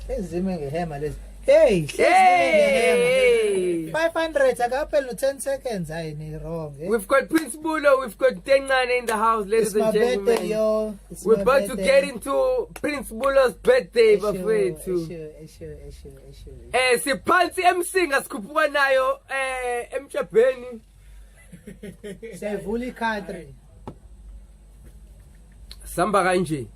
Ezime ngehema lezi. Hey, Hey! 500 akaphela no10 seconds ayini wrong. We've got Prince Bulo, we've got Tengane in the house, ladies It's my and gentlemen. birthday, yo. It's We're my about to birthday. get into Prince Bulo's birthday, bafethu. Sure. Siphansi emsinga sikhuphuka nayo emhlabeni. Sevuli country. Samba kanje.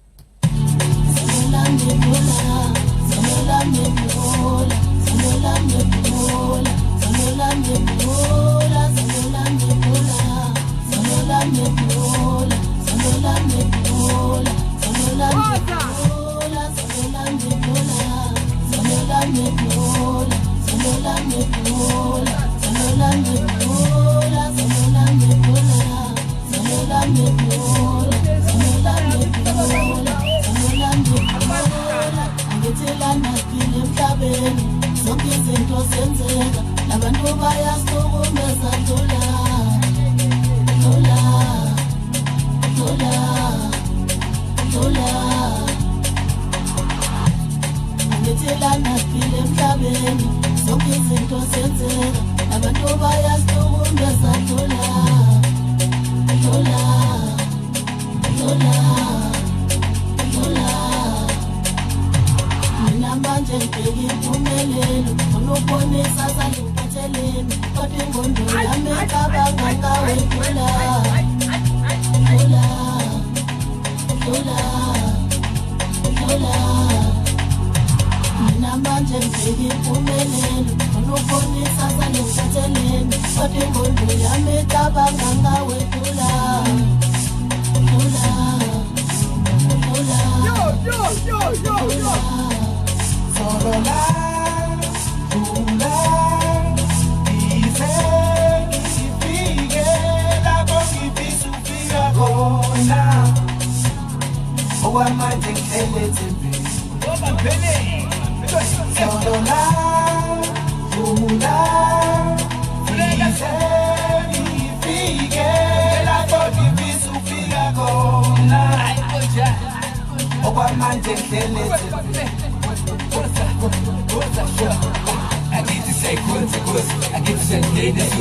I need to say consequence, I get to say this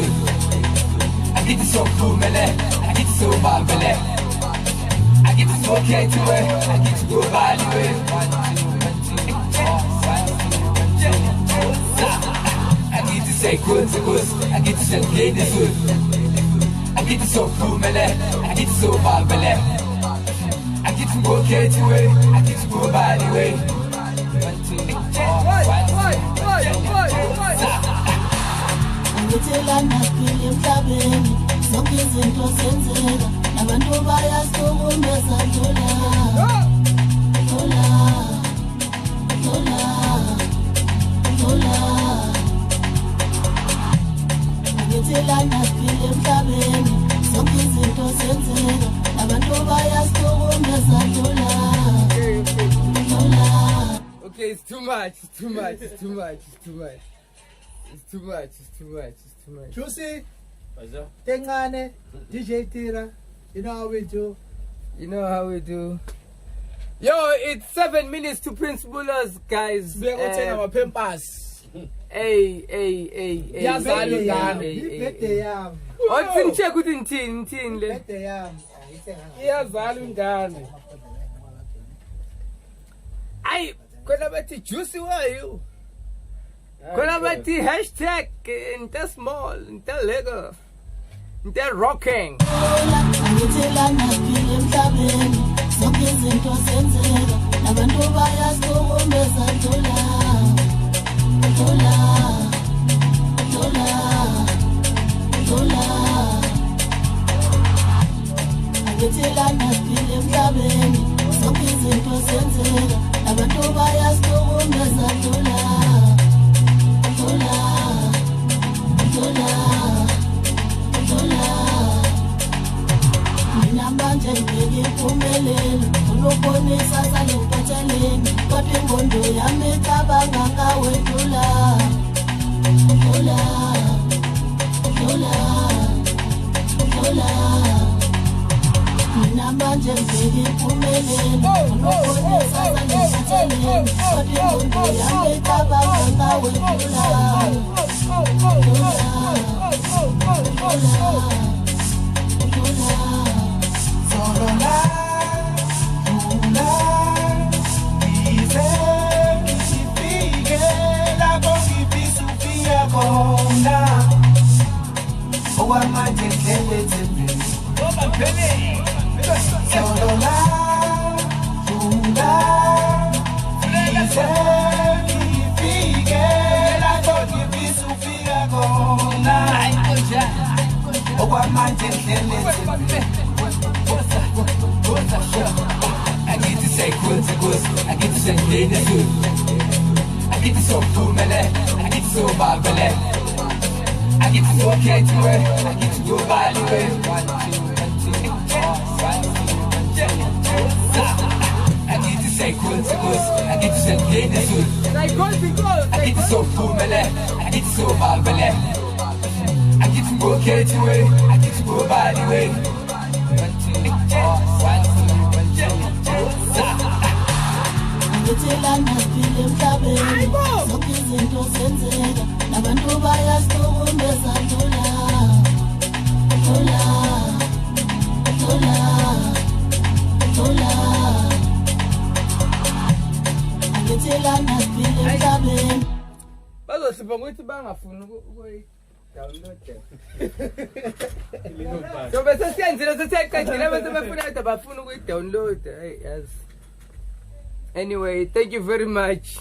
I get to so cool, I get to so bambele. I get to so okay to it, I get to go by the way. I need to say consequence, I get to say this I get to so cool, I get to so bambele. I get to go okay to it, I get to go by the way. Ngithelana phile emhlabeni zonke izinto senzeka nabantu bayasukumeza dola ngithelana phile emhlabeni zonke izinto senzeka nabantu bayasukumeza dola. Okay, it's too much. It's too much. It's too much. It's too much. It's too much. It's too much. It's too much. Juicy. Tengane, DJ Tira. You know how we do. You know how we do. Yo, it's 7 minutes to Prince Bulo's, guys. Our pampers. Hey. Yazali ngane. Birthday yami. Oh, check with tin le. Birthday yami. Iyazala ingane. Ay, kona bathi juicy why you? Kona bathi hashtag inte small, inte Lego. Inte rocking. Ngithelana phile emhlabeni zonke izinto senzeka nabantu bayasukumeza dola. Ngithelana phile emhlabeni zonke izinto senzeka nabantu bayasukumeza dola. Mina manje ngibeke impumelelo unobonisa salempatheleni kodwa ingqondo yami icabanga ngawe dola. Mina namanje ngeke iphumelele unobone sasa ngikutsheleni kodwa ingqondo yami icabanga ngawe I get to say good, I get to say good. I get to so cool, I get to so bad, I get to so okay to it, I get to go by the way. I get to say good, I get to say good. I get to so cool, I get to so bad, I get to go okay to it, I get to go by the way. ngithelana siphile emhlabeni zonke izinto zenzeka nabantu bayasihlukumeza ndula ngithelana siphile emhlabeni bazohlupha ngokuthi bangafuni ukuyi-download. So bese siyenzile sesiyaqedile bese befuna ukuthi abafuni ukuyi-download. Hey, yes. Anyway, thank you very much.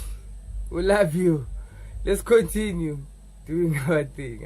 We love you. Let's continue doing our thing.